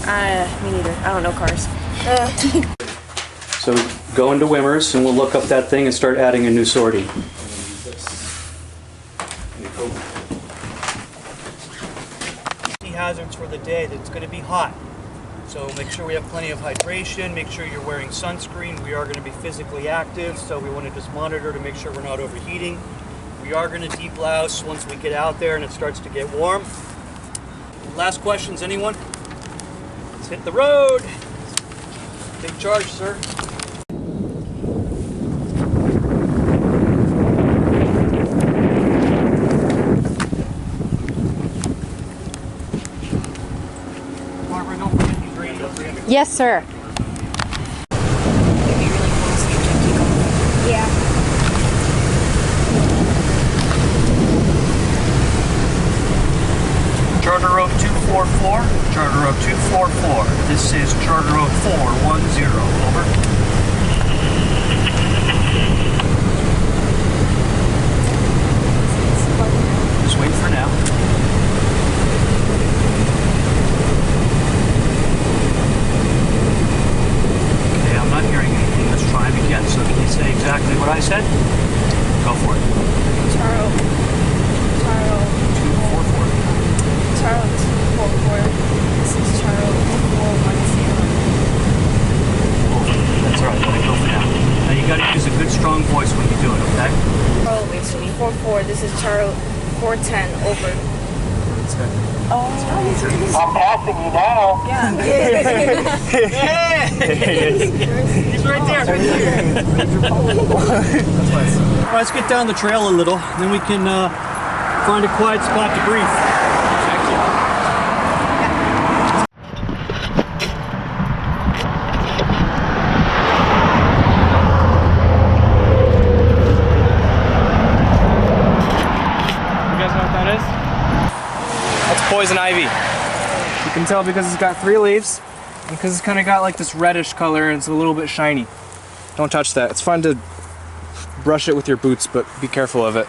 Me neither. I don't know cars. So go into Wimmers and we'll look up that thing and start adding a new sortie. Hazards for the day. That's going to be hot. So make sure we have plenty of hydration, make sure you're wearing sunscreen. We are going to be physically active, so we want to just monitor to make sure we're not overheating. We are going to deblouse once we get out there and it starts to get warm. Last questions, anyone? Let's hit the road. Take charge, sir. Yes, sir. Yeah. Charter Road 244, Charter Road 244. This is Charter Road 410, over. Just wait for now. So can you say exactly what I said? Go for it. Charles 244. Charles 244. This is Charles 410. Over. That's right. Let it go for now. Now you got to use a good strong voice when you do it, okay? Charles 244. This is Charles 410. Over. That's good. Oh. I'm passing you now. Yeah. He's right there. Let's get down the trail a little, then we can find a quiet spot to breathe. You guys know what that is? That's poison ivy. You can tell because it's got 3 leaves, and because it's kind of got like this reddish color and it's a little bit shiny. Don't touch that. It's fun to brush it with your boots, but be careful of it.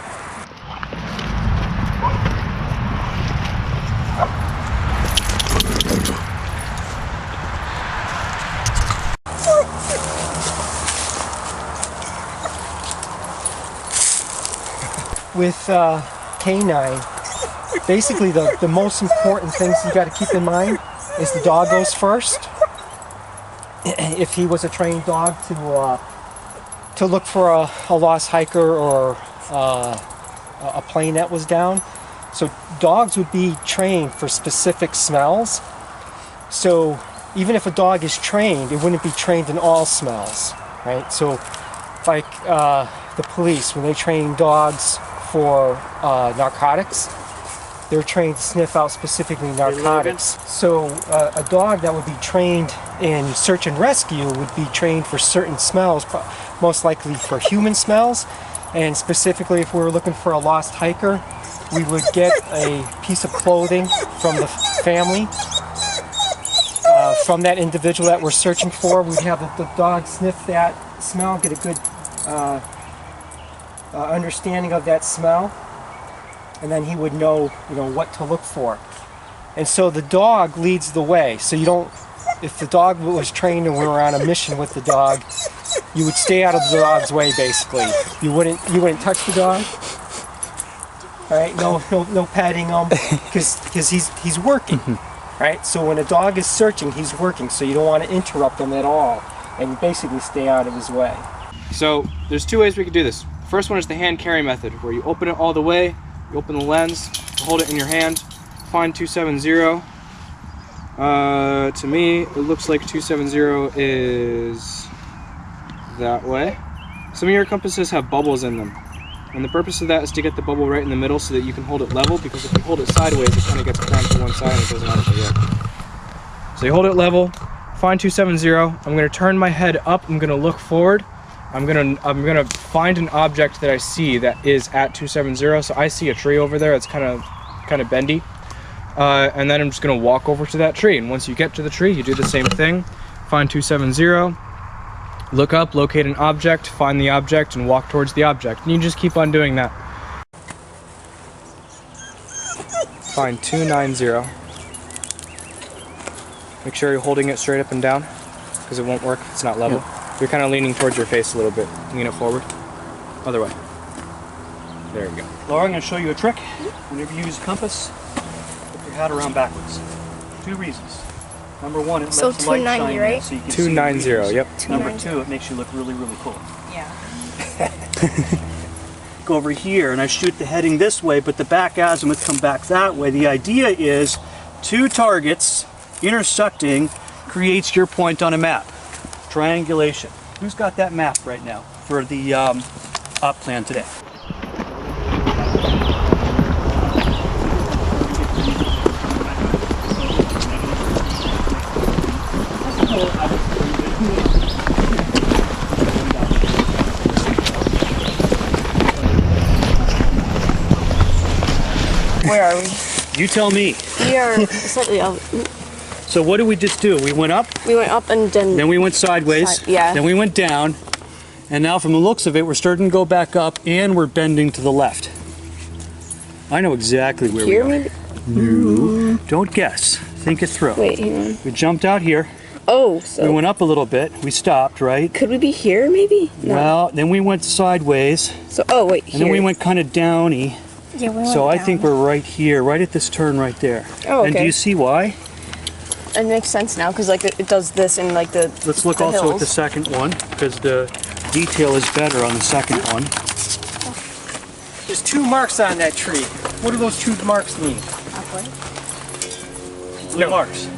With canine, basically the most important things you got to keep in mind is the dog goes first. If he was a trained dog to look for a lost hiker or a plane that was down. So dogs would be trained for specific smells. So even if a dog is trained, it wouldn't be trained in all smells, right? So like the police, when they train dogs for narcotics, they're trained to sniff out specifically narcotics. So a dog that would be trained in search and rescue would be trained for certain smells, most likely for human smells. And specifically, if we were looking for a lost hiker, we would get a piece of clothing from the family, from that individual that we're searching for. We'd have the dog sniff that smell, get a good understanding of that smell, and then he would know, what to look for. And so the dog leads the way. So you don't, if the dog was trained and we were on a mission with the dog, you would stay out of the dog's way, basically. You wouldn't touch the dog. All right, no patting him, because he's working, right? So when a dog is searching, he's working. So you don't want to interrupt him at all, and basically stay out of his way. So there's 2 ways we could do this. The first one is the hand carry method, where you open it all the way, you open the lens, hold it in your hand, find 270. To me, it looks like 270 is that way. Some of your compasses have bubbles in them, and the purpose of that is to get the bubble right in the middle so that you can hold it level, because if you hold it sideways, it kind of gets cramped to one side and it doesn't actually work. So you hold it level, find 270. I'm going to turn my head up, I'm going to look forward. I'm gonna find an object that I see that is at 270. So I see a tree over there. It's kind of bendy, and then I'm just gonna walk over to that tree. And once you get to the tree, you do the same thing. Find 270. Look up, locate an object, find the object, and walk towards the object. And you just keep on doing that. Find 290. Make sure you're holding it straight up and down, because it won't work if it's not level. You're kind of leaning towards your face a little bit. Lean it forward. Other way. There you go. Laura, I'm going to show you a trick. Whenever you use a compass, put your hat around backwards. 2 reasons. Number 1, it So lets light 290, shine right? in so you can see 290, the yep. Number 2, it makes you look really, really cool. Yeah. Go over here and I shoot the heading this way, but the back azimuth come back that way. The idea is 2 targets intersecting creates your point on a map. Triangulation. Who's got that map right now for the op plan today? Where are we? You tell me. We are slightly out. So what did we just do? We went up, We went up and then then we went sideways, yeah. then we went down, and now from the looks of it, we're starting to go back up and we're bending to the left. I know exactly where here we are. maybe? No, don't guess. Think it through. Wait, hang on. We jumped out here, Oh, we so went up a little bit, we stopped, right? could we be here maybe? No. Well, then we went sideways, So, oh wait, and here. then we went kind of downy. Yeah, we went So I think we're right here, right at this turn right there. Oh, And do okay. you see why? It makes sense now because like it does this in like the. Let's look the also at hills. the second one, because the detail is better on the second one. There's 2 marks on that tree. What do those 2 marks mean? Blue marks.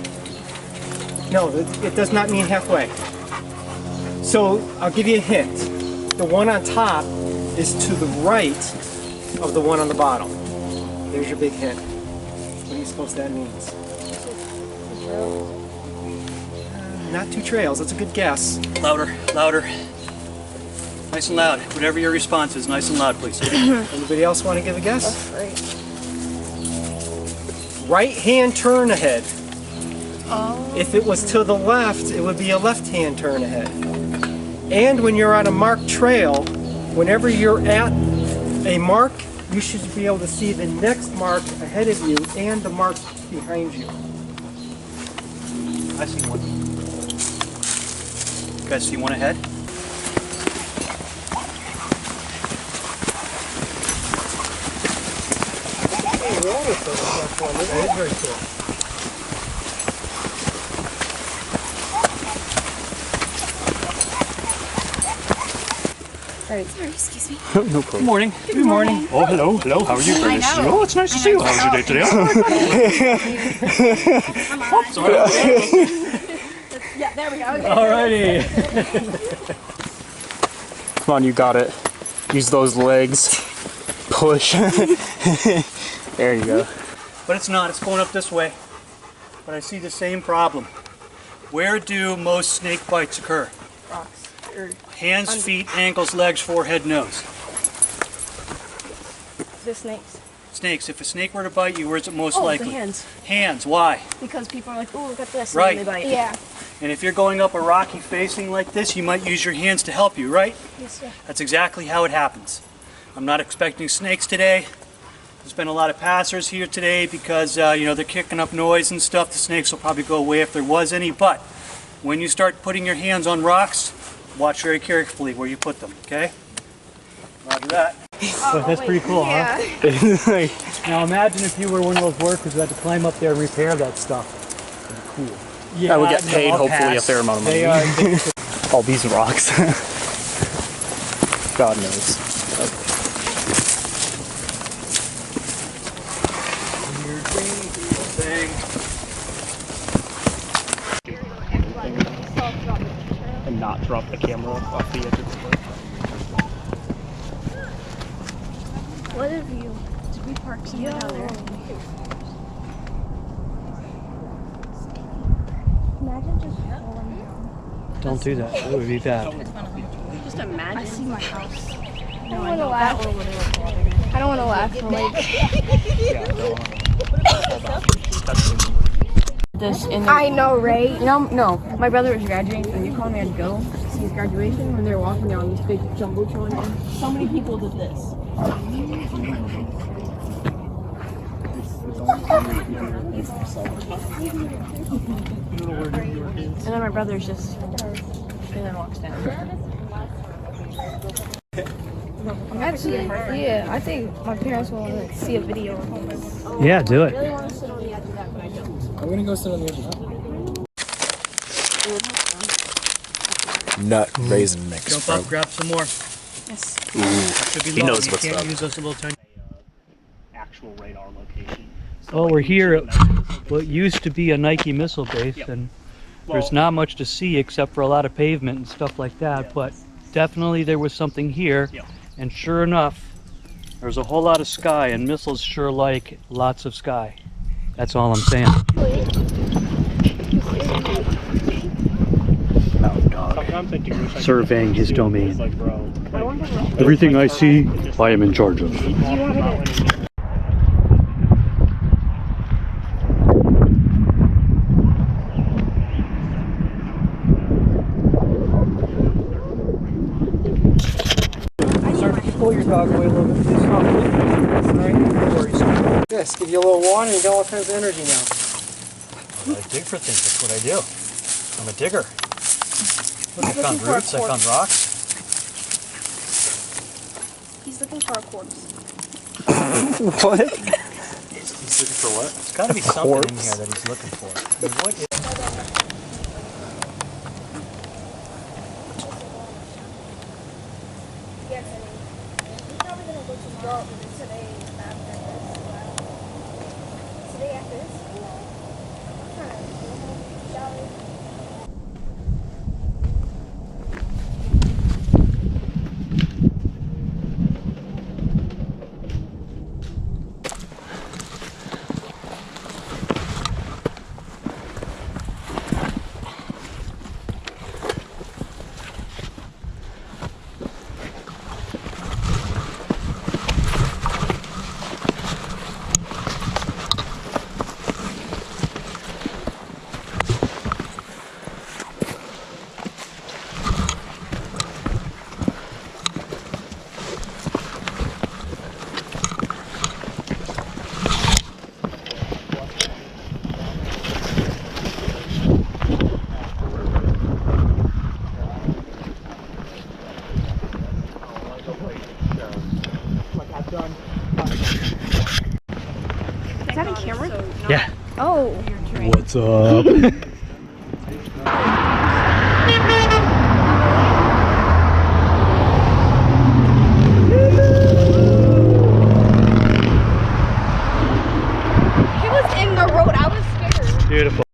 No, it does not mean halfway. So I'll give you a hint. The one on top is to the right of the one on the bottom. There's your big hint. What do you suppose that means? Not 2 trails. That's a good guess. Louder, louder. Nice and loud. Whatever your response is, nice and loud, please. Anybody else want to give a guess? Right. Right-hand turn ahead. If it was to the left, it would be a left-hand turn ahead. And when you're on a marked trail, whenever you're at a mark, you should be able to see the next mark ahead of you and the mark behind you. I see one. You guys see one ahead? That is very cool. Sorry, excuse me. No problem. Good morning. Good morning. Oh, hello, hello. How are you? Very nice to see you. Oh, it's nice to see you. How's your day today? Oops, sorry. Yeah, there we go. Alrighty. Come on, you got it. Use those legs. Push. There you go. But it's not. It's going up this way. But I see the same problem. Where do most snake bites occur? Rocks. Or Hands, feet, ankles, legs, forehead, nose. the snakes. Snakes. If a snake were to bite you, where's it most Oh, likely? the hands. Hands. Why? Because people are like, oh, look at this. Right. And then they bite. Yeah. And if you're going up a rocky facing like this, you might use your hands to help you, right? Yes, sir. That's exactly how it happens. I'm not expecting snakes today. There's been a lot of passers here today because, they're kicking up noise and stuff. The snakes will probably go away if there was any. But when you start putting your hands on rocks, watch very carefully where you put them, okay? Roger that. Oh, that's pretty cool, yeah. huh? Now imagine if you were one of those workers who had to climb up there and repair that stuff. Cool. Yeah, I would get paid, I'll hopefully, pass. a fair amount of money. They are. All these rocks. God knows. And not drop the camera off the edge of the cliff. What a view. Did we park somewhere down there? Imagine just falling down. Don't do that. That would be bad. Just imagine. I see my house. I don't want to laugh. I don't want to laugh. I'm like, This in the, I know, right? no. My brother was graduating from UConn. We had to go to see his graduation when they were walking down this big jumbotron. And so many people did this. And then my brother's just, and then walks down. Actually, yeah, I think my parents will want to see a video of this. Yeah, do I it. really want to sit on the edge of that, but I don't. I'm gonna go sit on the edge of that. Nut raisin mix, Jump bro. up, grab some more. Yes. That should be He low. knows You what's can't up. use those little tiny. Actual radar location. Well, we're here at what used to be a Nike missile base, and there's not much to see except for a lot of pavement and stuff like that, but definitely there was something here, and sure enough, there's a whole lot of sky, and missiles sure like lots of sky. That's all I'm saying. Mountain dog. Sometimes I do wish I Surveying his domain. like, bro, Everything I see, I am in charge of. Pull your dog away a little bit. It's not really. Alright, no worries. Yes, give you a little warning, you got all kinds of energy now. I dig for things, that's what I do. I'm a digger. Look, I found roots, I found rocks. He's looking for a corpse. What? He's looking for what? There's gotta be something in here that he's looking for. I mean, what is... He's probably gonna go to the dog today after this. Today after this? I'm trying to shower. Is that a camera? Yeah. Oh. What's up? He was in the road. I was scared. Beautiful.